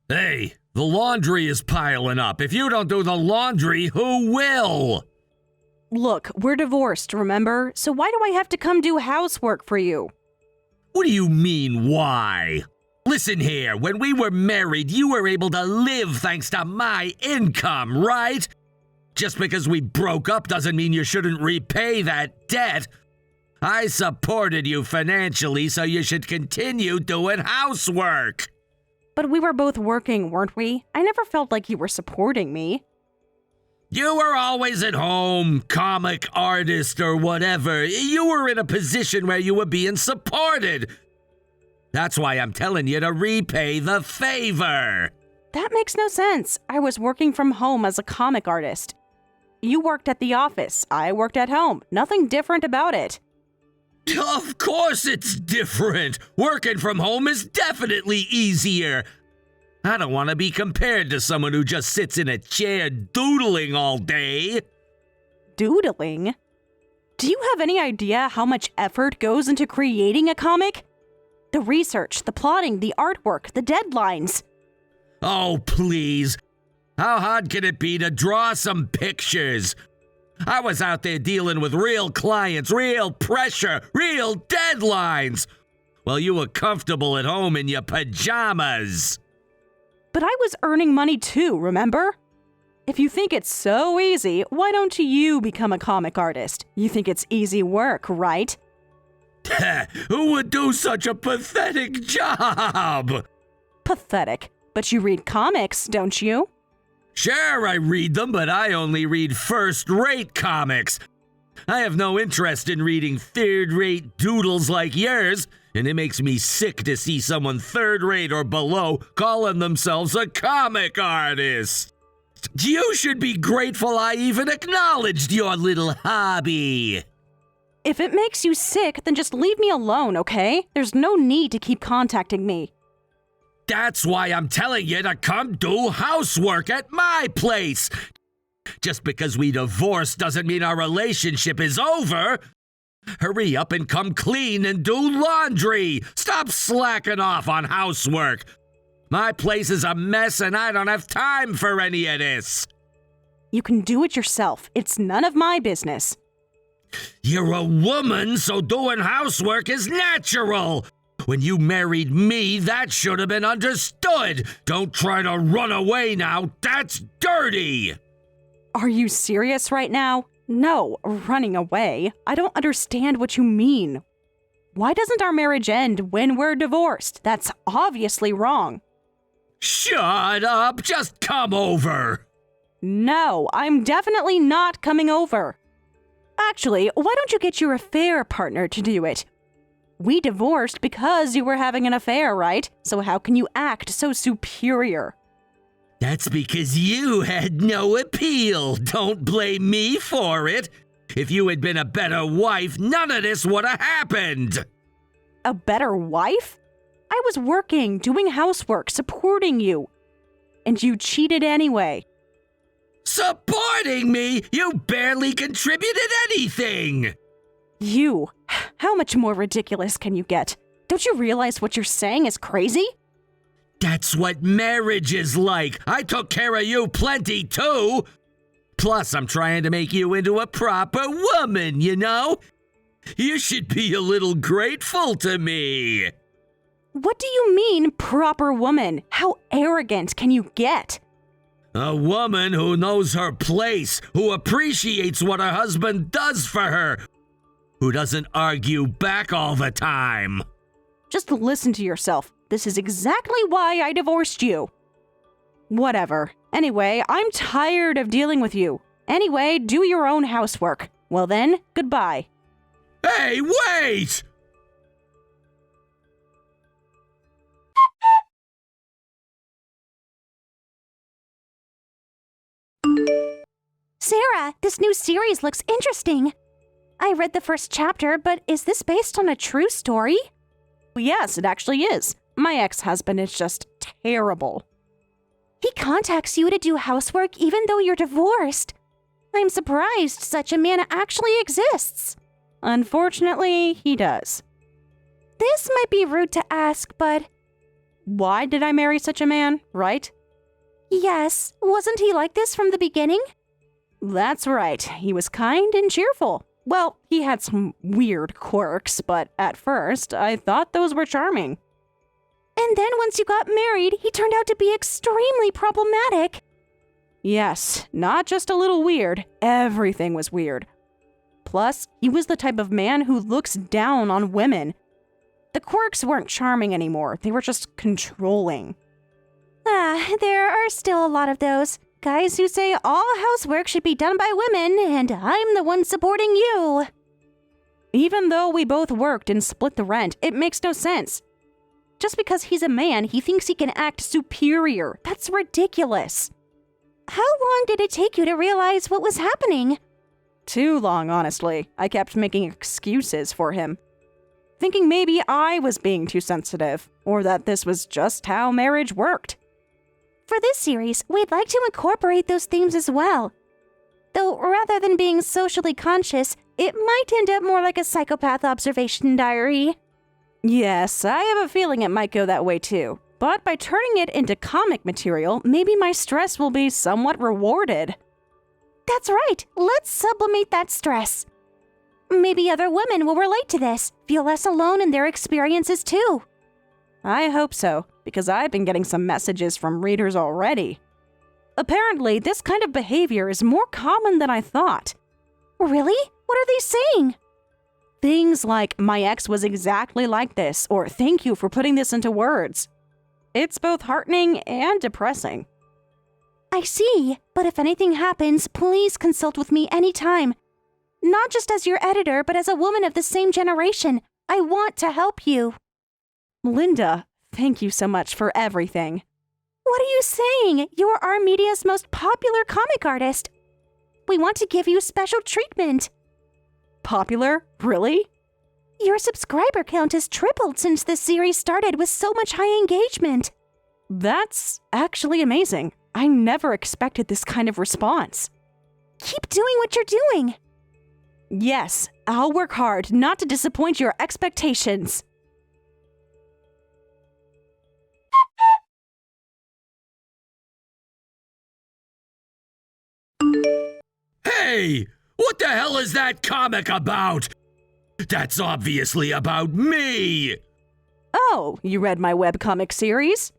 Hey, the laundry is piling up. If you don't do the laundry, who will? Look, we're divorced, remember? So why do I have to come do housework for you? What do you mean, why? Listen here, when we were married, you were able to live thanks to my income, right? Just because we broke up doesn't mean you shouldn't repay that debt. I supported you financially, so you should continue doing housework. But we were both working, weren't we? I never felt like you were supporting me. You were always at home, comic artist or whatever. You were in a position where you were being supported. That's why I'm telling you to repay the favor. That makes no sense. I was working from home as a comic artist. You worked at the office. I worked at home. Nothing different about it. Of course it's different. Working from home is definitely easier. I don't want to be compared to someone who just sits in a chair doodling all day. Doodling? Do you have any idea how much effort goes into creating a comic? The research, the plotting, the artwork, the deadlines. Oh, please. How hard can it be to draw some pictures? I was out there dealing with real clients, real pressure, real deadlines, while you were comfortable at home in your pajamas. But I was earning money too, remember? If you think it's so easy, why don't you become a comic artist? You think it's easy work, right? Who would do such a pathetic job? Pathetic. But you read comics, don't you? Sure, I read them, but I only read first-rate comics. I have no interest in reading third-rate doodles like yours, and it makes me sick to see someone third-rate or below calling themselves a comic artist. You should be grateful I even acknowledged your little hobby. If it makes you sick, then just leave me alone, okay? There's no need to keep contacting me. That's why I'm telling you to come do housework at my place. Just because we divorced doesn't mean our relationship is over. Hurry up and come clean and do laundry. Stop slacking off on housework. My place is a mess and I don't have time for any of this. You can do it yourself. It's none of my business. You're a woman, so doing housework is natural. When you married me, that should have been understood. Don't try to run away now. That's dirty. Are you serious right now? No, running away. I don't understand what you mean. Why doesn't our marriage end when we're divorced? That's obviously wrong. Shut up. Just come over. No, I'm definitely not coming over. Actually, why don't you get your affair partner to do it? We divorced because you were having an affair, right? So how can you act so superior? That's because you had no appeal. Don't blame me for it. If you had been a better wife, none of this would have happened. A better wife? I was working, doing housework, supporting you. And you cheated anyway. Supporting me? You barely contributed anything. You? How much more ridiculous can you get? Don't you realize what you're saying is crazy? That's what marriage is like. I took care of you plenty too. Plus, I'm trying to make you into a proper woman, you know? You should be a little grateful to me. What do you mean, proper woman? How arrogant can you get? A woman who knows her place, who appreciates what her husband does for her, who doesn't argue back all the time. Just listen to yourself. This is exactly why I divorced you. Whatever. Anyway, I'm tired of dealing with you. Anyway, do your own housework. Well then, goodbye. Hey, wait! Sarah, this new series looks interesting. I read the first chapter, but is this based on a true story? Yes, it actually is. My ex-husband is just terrible. He contacts you to do housework even though you're divorced. I'm surprised such a man actually exists. Unfortunately, he does. This might be rude to ask, but Why did I marry such a man, right? Yes, wasn't he like this from the beginning? That's right. He was kind and cheerful. Well, he had some weird quirks, but at first, I thought those were charming. And then once you got married, he turned out to be extremely problematic. Yes, not just a little weird. Everything was weird. Plus, he was the type of man who looks down on women. The quirks weren't charming anymore. They were just controlling. There are still a lot of those. Guys who say all housework should be done by women, and I'm the one supporting you. Even though we both worked and split the rent, it makes no sense. Just because he's a man, he thinks he can act superior. That's ridiculous. How long did it take you to realize what was happening? Too long, honestly. I kept making excuses for him. Thinking maybe I was being too sensitive, or that this was just how marriage worked. For this series, we'd like to incorporate those themes as well. Though rather than being socially conscious, it might end up more like a psychopath observation diary. Yes, I have a feeling it might go that way too. But by turning it into comic material, maybe my stress will be somewhat rewarded. That's right, let's sublimate that stress. Maybe other women will relate to this, feel less alone in their experiences too. I hope so, because I've been getting some messages from readers already. Apparently, this kind of behavior is more common than I thought. Really? What are they saying? Things like, my ex was exactly like this, or thank you for putting this into words. It's both heartening and depressing. I see, but if anything happens, please consult with me anytime. Not just as your editor, but as a woman of the same generation. I want to help you. Linda, thank you so much for everything. What are you saying? You're our media's most popular comic artist. We want to give you special treatment. Popular? Really? Your subscriber count has tripled since this series started with so much high engagement. That's actually amazing. I never expected this kind of response. Keep doing what you're doing. Yes, I'll work hard not to disappoint your expectations. Hey! What the hell is that comic about? That's obviously about me! Oh, you read my webcomic series?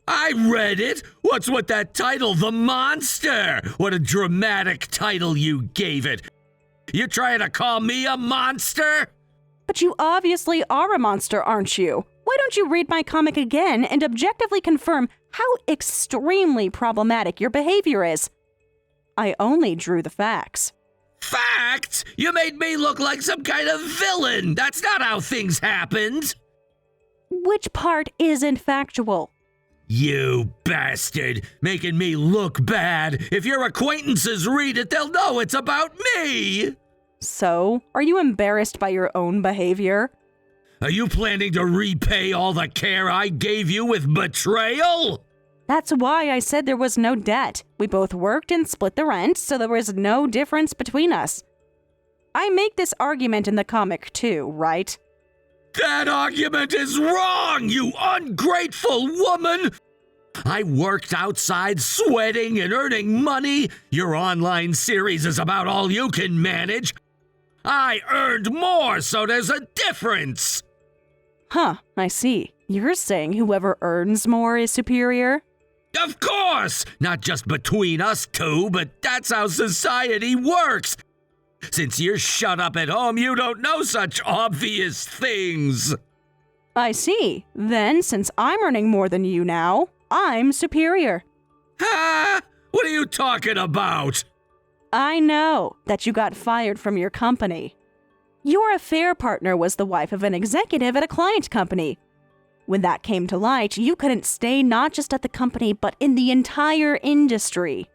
I read it! What's with that title, The Monster? What a dramatic title you gave it! You trying to call me a monster? But you obviously are a monster, aren't you? Why don't you read my comic again and objectively confirm how extremely problematic your behavior is? I only drew the facts. Facts? You made me look like some kind of villain! That's not how things happened! Which part isn't factual? You bastard! Making me look bad! If your acquaintances read it, they'll know it's about me! So, are you embarrassed by your own behavior? Are you planning to repay all the care I gave you with betrayal? That's why I said there was no debt. We both worked and split the rent, so there was no difference between us. I make this argument in the comic too, right? That argument is wrong, you ungrateful woman! I worked outside sweating and earning money. Your online series is about all you can manage. I earned more, so there's a difference. Huh, I see. You're saying whoever earns more is superior? Of course! Not just between us two, but that's how society works. Since you're shut up at home, you don't know such obvious things. I see. Then, since I'm earning more than you now, I'm superior. Ha! What are you talking about? I know that you got fired from your company. Your affair partner was the wife of an executive at a client company. When that came to light, you couldn't stay not just at the company, but in the entire industry.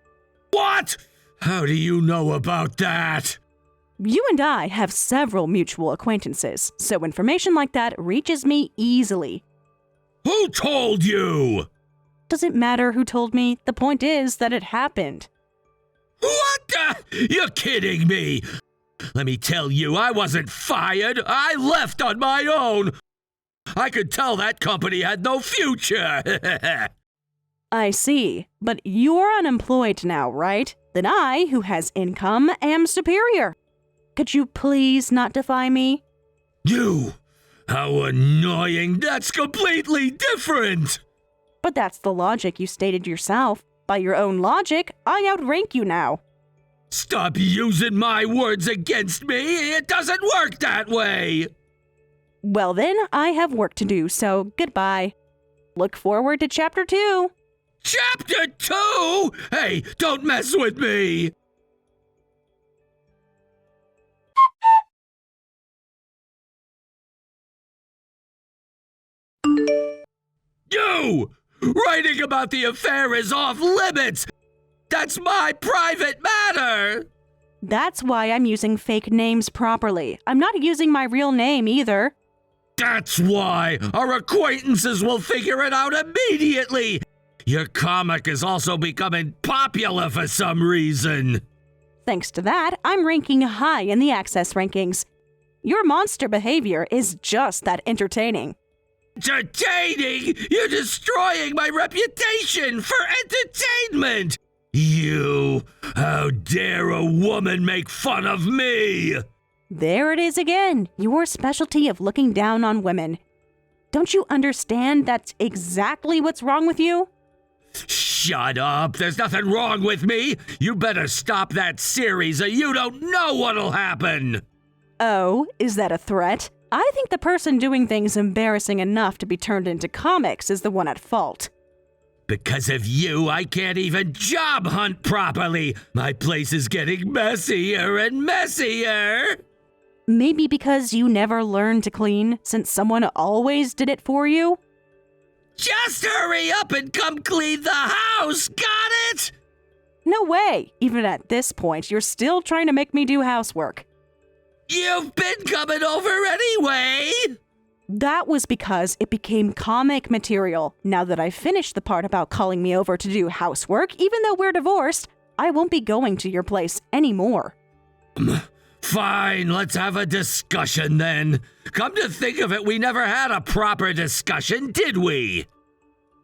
What? How do you know about that? You and I have several mutual acquaintances, so information like that reaches me easily. Who told you? Doesn't matter who told me, the point is that it happened. What the? You're kidding me. Let me tell you, I wasn't fired. I left on my own. I could tell that company had no future. I see, but you're unemployed now, right? Then I, who has income, am superior. Could you please not defy me? You! How annoying! That's completely different! But that's the logic you stated yourself. By your own logic, I outrank you now. Stop using my words against me! It doesn't work that way! Well then, I have work to do, so goodbye. Look forward to Chapter 2. Chapter 2? Hey, don't mess with me! You! Writing about the affair is off limits! That's my private matter! That's why I'm using fake names properly. I'm not using my real name either. That's why our acquaintances will figure it out immediately! Your comic is also becoming popular for some reason. Thanks to that, I'm ranking high in the Access rankings. Your monster behavior is just that entertaining. Entertaining? You're destroying my reputation for entertainment! You! How dare a woman make fun of me! There it is again, your specialty of looking down on women. Don't you understand that's exactly what's wrong with you? Shut up! There's nothing wrong with me! You better stop that series or you don't know what'll happen! Oh, is that a threat? I think the person doing things embarrassing enough to be turned into comics is the one at fault. Because of you, I can't even job hunt properly! My place is getting messier and messier! Maybe because you never learned to clean, since someone always did it for you? Just hurry up and come clean the house, got it? No way! Even at this point, you're still trying to make me do housework. You've been coming over anyway! That was because it became comic material. Now that I've finished the part about calling me over to do housework, even though we're divorced, I won't be going to your place anymore. Fine, let's have a discussion then. Come to think of it, we never had a proper discussion, did we?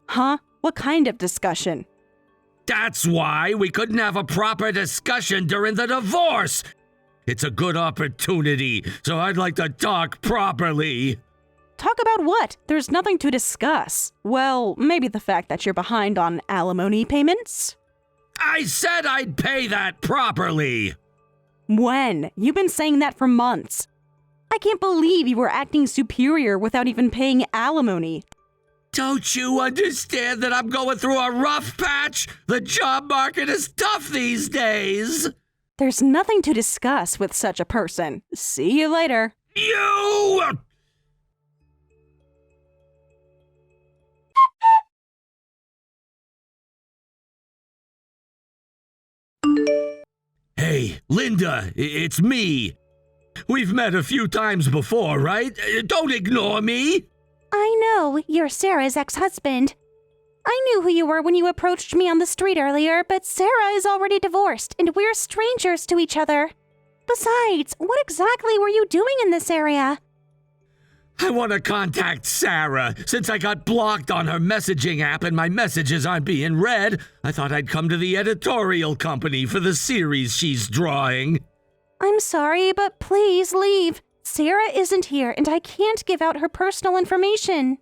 Huh? What kind of discussion? That's why we couldn't have a proper discussion during the divorce. It's a good opportunity, so I'd like to talk properly. Talk about what? There's nothing to discuss. Well, maybe the fact that you're behind on alimony payments? I said I'd pay that properly. When? You've been saying that for months. I can't believe you were acting superior without even paying alimony. Don't you understand that I'm going through a rough patch? The job market is tough these days. There's nothing to discuss with such a person. See you later. You! Hey, Linda, it's me. We've met a few times before, right? Don't ignore me. I know, you're Sarah's ex-husband. I knew who you were when you approached me on the street earlier, but Sarah is already divorced, and we're strangers to each other. Besides, what exactly were you doing in this area? I want to contact Sarah. Since I got blocked on her messaging app and my messages aren't being read, I thought I'd come to the editorial company for the series she's drawing. I'm sorry, but please leave. Sarah isn't here, and I can't give out her personal information.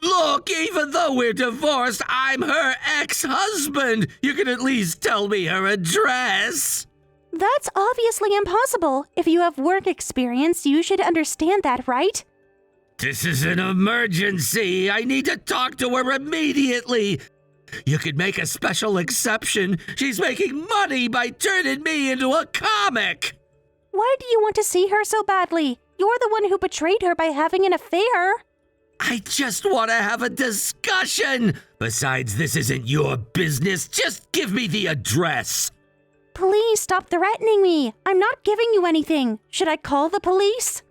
Look, even though we're divorced, I'm her ex-husband. You can at least tell me her address. That's obviously impossible. If you have work experience, you should understand that, right? This is an emergency. I need to talk to her immediately. You could make a special exception. She's making money by turning me into a comic. Why do you want to see her so badly? You're the one who betrayed her by having an affair. I just want to have a discussion. Besides, this isn't your business. Just give me the address. Please stop threatening me. I'm not giving you anything. Should I call the police?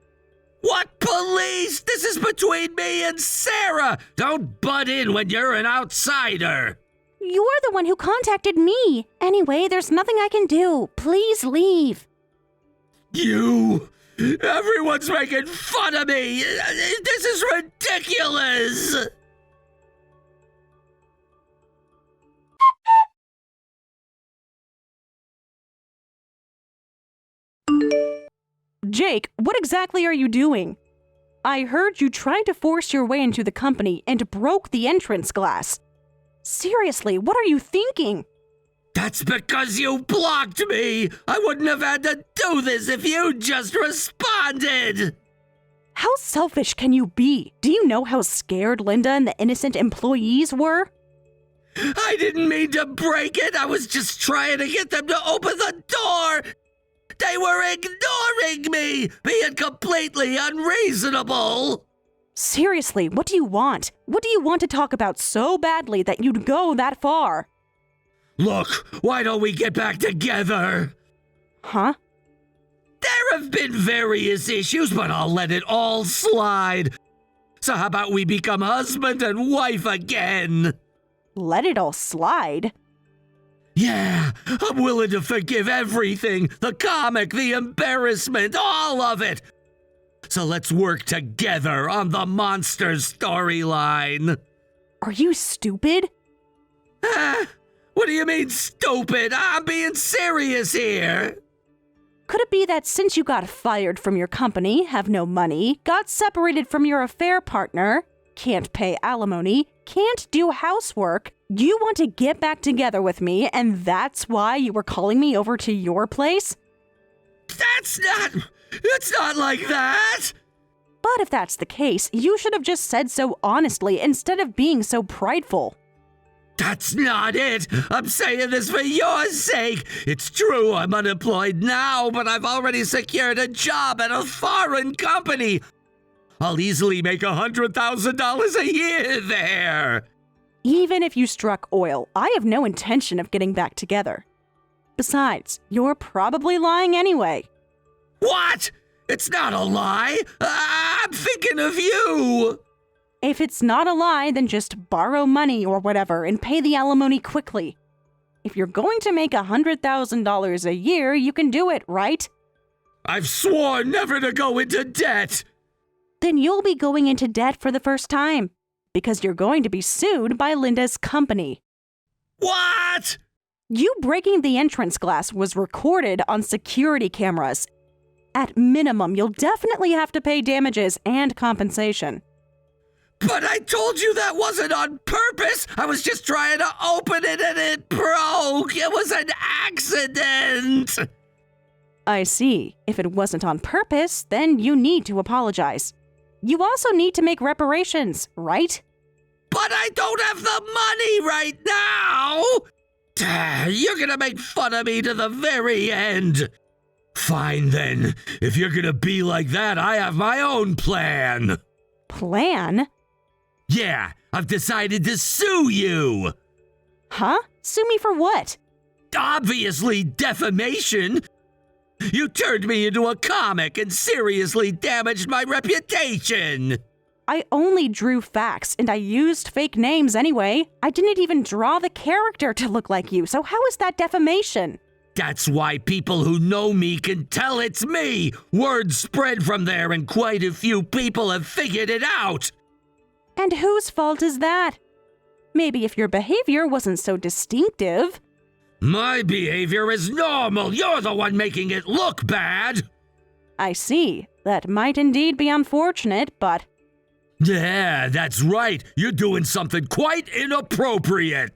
What police? This is between me and Sarah. Don't butt in when you're an outsider. You're the one who contacted me. Anyway, there's nothing I can do. Please leave. You Everyone's making fun of me! This is ridiculous! Jake, what exactly are you doing? I heard you tried to force your way into the company and broke the entrance glass. Seriously, what are you thinking? That's because you blocked me! I wouldn't have had to do this if you just responded! How selfish can you be? Do you know how scared Linda and the innocent employees were? I didn't mean to break it! I was just trying to get them to open the door! They were ignoring me! Being completely unreasonable! Seriously, what do you want? What do you want to talk about so badly that you'd go that far? Look, why don't we get back together? Huh? There have been various issues, but I'll let it all slide. So how about we become husband and wife again? Let it all slide? Yeah, I'm willing to forgive everything. The comic, the embarrassment, all of it. So let's work together on the monster storyline. Are you stupid? What do you mean, stupid? I'm being serious here. Could it be that since you got fired from your company, have no money, got separated from your affair partner, can't pay alimony, can't do housework, you want to get back together with me, and that's why you were calling me over to your place? It's not like that. But if that's the case, you should have just said so honestly instead of being so prideful. That's not it. I'm saying this for your sake. It's true I'm unemployed now, but I've already secured a job at a foreign company. I'll easily make $100,000 a year there. Even if you struck oil, I have no intention of getting back together. Besides, you're probably lying anyway. What? It's not a lie. I'm thinking of you. If it's not a lie, then just borrow money or whatever and pay the alimony quickly. If you're going to make $100,000 a year, you can do it, right? I've sworn never to go into debt. Then you'll be going into debt for the first time, because you're going to be sued by Linda's company. What? You breaking the entrance glass was recorded on security cameras. At minimum, you'll definitely have to pay damages and compensation. But I told you that wasn't on purpose. I was just trying to open it and it broke. It was an accident. I see. If it wasn't on purpose, then you need to apologize. You also need to make reparations, right? But I don't have the money right now. You're gonna make fun of me to the very end. Fine then. If you're gonna be like that, I have my own plan. Plan? Yeah, I've decided to sue you. Huh? Sue me for what? Obviously defamation. You turned me into a comic and seriously damaged my reputation. I only drew facts and I used fake names anyway. I didn't even draw the character to look like you, so how is that defamation? That's why people who know me can tell it's me. Word spread from there and quite a few people have figured it out. And whose fault is that? Maybe if your behavior wasn't so distinctive. My behavior is normal. You're the one making it look bad. I see. That might indeed be unfortunate, but... Yeah, that's right. You're doing something quite inappropriate.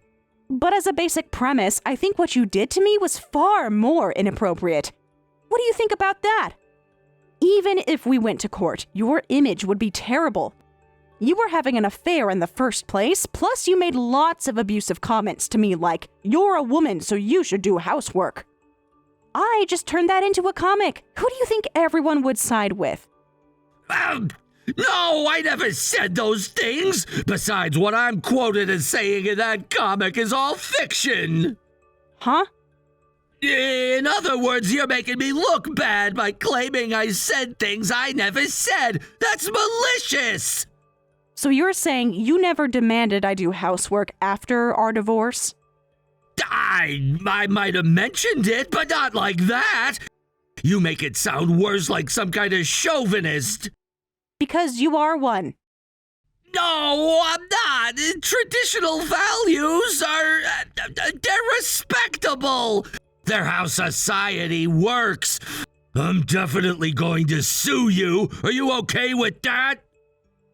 But as a basic premise, I think what you did to me was far more inappropriate. What do you think about that? Even if we went to court, your image would be terrible. You were having an affair in the first place, plus you made lots of abusive comments to me like, "You're a woman, so you should do housework." I just turned that into a comic. Who do you think everyone would side with? No, I never said those things. Besides, what I'm quoted as saying in that comic is all fiction. Huh? In other words, you're making me look bad by claiming I said things I never said. That's malicious. So you're saying you never demanded I do housework after our divorce? I might have mentioned it, but not like that. You make it sound worse, like some kind of chauvinist. Because you are one. No, I'm not. Traditional values are... they're respectable. They're how society works. I'm definitely going to sue you. Are you okay with that?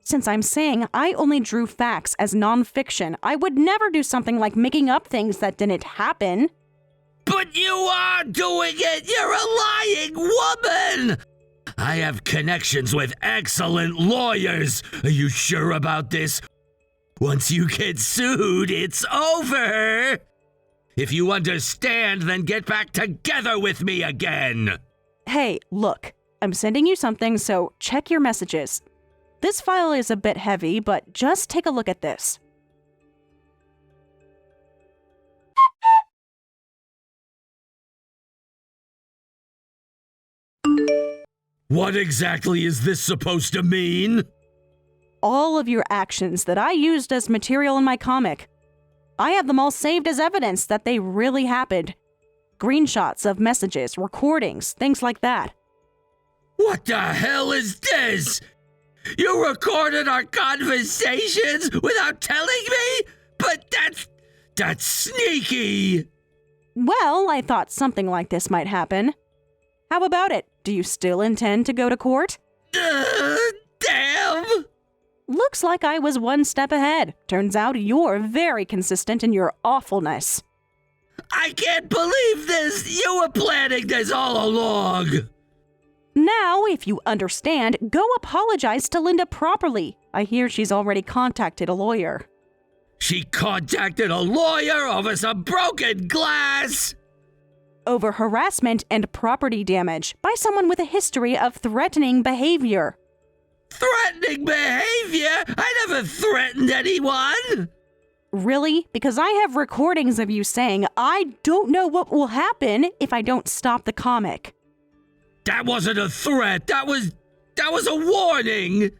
Since I'm saying I only drew facts as nonfiction, I would never do something like making up things that didn't happen. But you are doing it! You're a lying woman! I have connections with excellent lawyers. Are you sure about this? Once you get sued, it's over. If you understand, then get back together with me again. Hey, look, I'm sending you something, so check your messages. This file is a bit heavy, but just take a look at this. What exactly is this supposed to mean? All of your actions that I used as material in my comic. I have them all saved as evidence that they really happened. Screenshots of messages, recordings, things like that. What the hell is this? You recorded our conversations without telling me? But that's sneaky. Well, I thought something like this might happen. How about it? Do you still intend to go to court? Damn! Looks like I was one step ahead. Turns out you're very consistent in your awfulness. I can't believe this! You were planning this all along! Now, if you understand, go apologize to Linda properly. I hear she's already contacted a lawyer. She contacted a lawyer over some broken glass! Over harassment and property damage by someone with a history of threatening behavior. Threatening behavior? I never threatened anyone! Really? Because I have recordings of you saying, I don't know what will happen if I don't stop the comic. That wasn't a threat. That was a warning.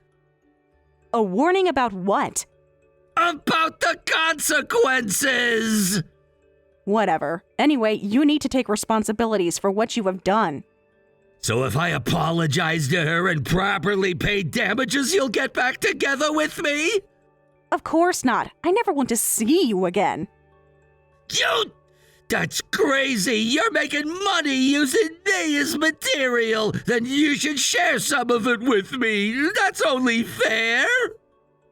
A warning about what? About the consequences. Whatever. Anyway, you need to take responsibilities for what you have done. So if I apologize to her and properly pay damages, you'll get back together with me? Of course not. I never want to see you again. That's crazy. You're making money using me as material. Then you should share some of it with me. That's only fair.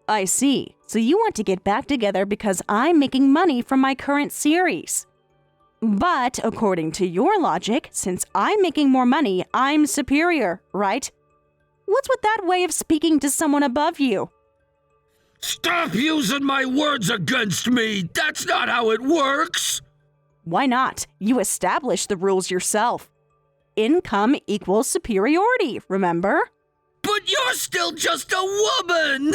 I see. So you want to get back together because I'm making money from my current series. But according to your logic, since I'm making more money, I'm superior, right? What's with that way of speaking to someone above you? Stop using my words against me. That's not how it works. Why not? You established the rules yourself. Income equals superiority, remember? But you're still just a woman.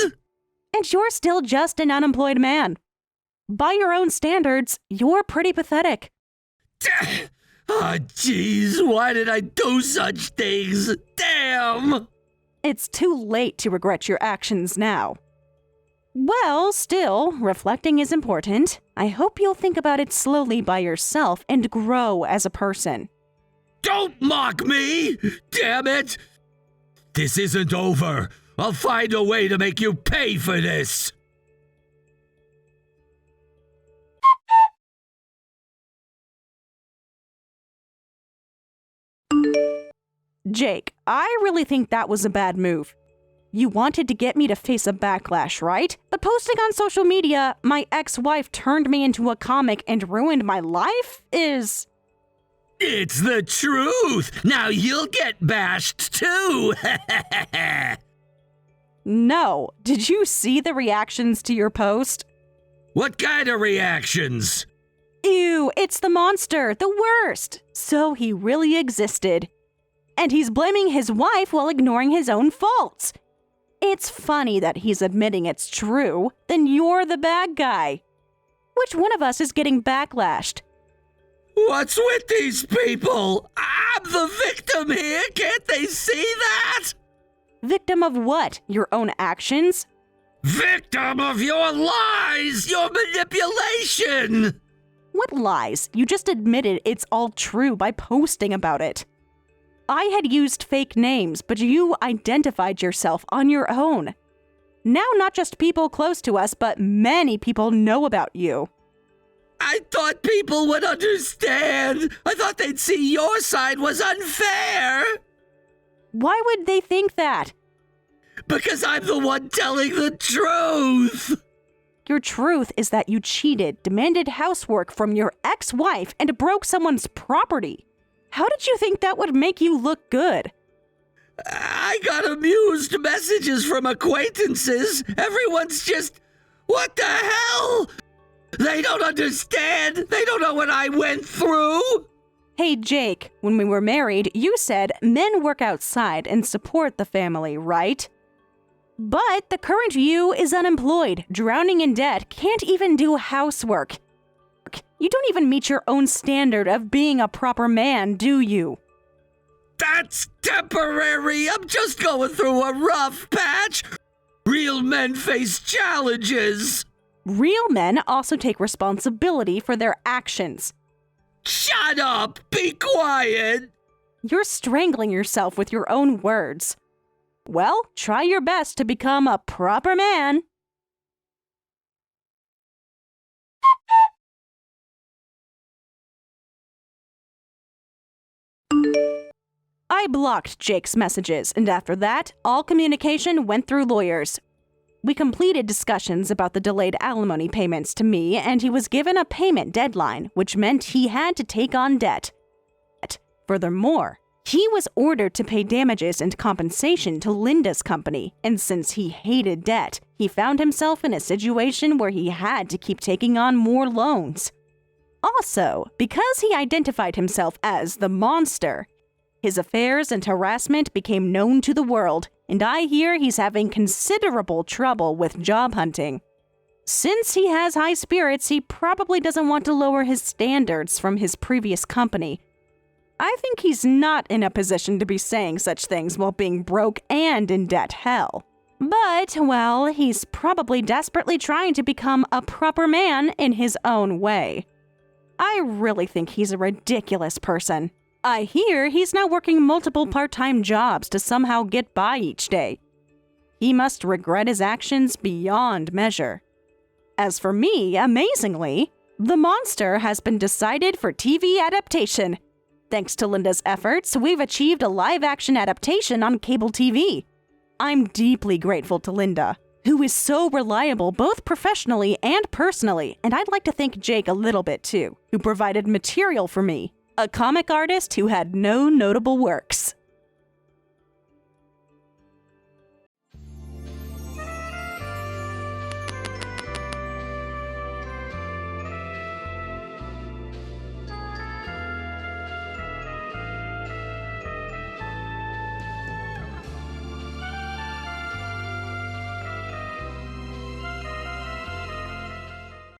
And you're still just an unemployed man. By your own standards, you're pretty pathetic. Ah, jeez, why did I do such things? Damn! It's too late to regret your actions now. Well, still, reflecting is important. I hope you'll think about it slowly by yourself and grow as a person. Don't mock me! Damn it! This isn't over. I'll find a way to make you pay for this. Jake, I really think that was a bad move. You wanted to get me to face a backlash, right? But posting on social media, my ex-wife turned me into a comic and ruined my life is... It's the truth! Now you'll get bashed too! No. Did you see the reactions to your post? What kind of reactions? Ew, it's the monster, the worst. So he really existed. And he's blaming his wife while ignoring his own faults. It's funny that he's admitting it's true, then you're the bad guy. Which one of us is getting backlashed? What's with these people? I'm the victim here, can't they see that? Victim of what? Your own actions? Victim of your lies, your manipulation! What lies? You just admitted it's all true by posting about it. I had used fake names, but you identified yourself on your own. Now not just people close to us, but many people know about you. I thought people would understand. I thought they'd see your side was unfair. Why would they think that? Because I'm the one telling the truth. Your truth is that you cheated, demanded housework from your ex-wife, and broke someone's property. How did you think that would make you look good? I got amused messages from acquaintances. Everyone's just, what the hell? They don't understand. They don't know what I went through. Hey, Jake, when we were married, you said men work outside and support the family, right? But the current you is unemployed, drowning in debt, can't even do housework. You don't even meet your own standard of being a proper man, do you? That's temporary. I'm just going through a rough patch. Real men face challenges. Real men also take responsibility for their actions. Shut up! Be quiet! You're strangling yourself with your own words. Well, try your best to become a proper man. I blocked Jake's messages, and after that, all communication went through lawyers. We completed discussions about the delayed alimony payments to me, and he was given a payment deadline, which meant he had to take on debt. Furthermore, he was ordered to pay damages and compensation to Linda's company, and since he hated debt, he found himself in a situation where he had to keep taking on more loans. Also, because he identified himself as the monster, his affairs and harassment became known to the world, and I hear he's having considerable trouble with job hunting. Since he has high spirits, he probably doesn't want to lower his standards from his previous company. I think he's not in a position to be saying such things while being broke and in debt hell. But, well, he's probably desperately trying to become a proper man in his own way. I really think he's a ridiculous person. I hear he's now working multiple part-time jobs to somehow get by each day. He must regret his actions beyond measure. As for me, amazingly, The Monster has been decided for TV adaptation. Thanks to Linda's efforts, we've achieved a live-action adaptation on cable TV. I'm deeply grateful to Linda, who is so reliable both professionally and personally, and I'd like to thank Jake a little bit too, who provided material for me. A comic artist who had no notable works.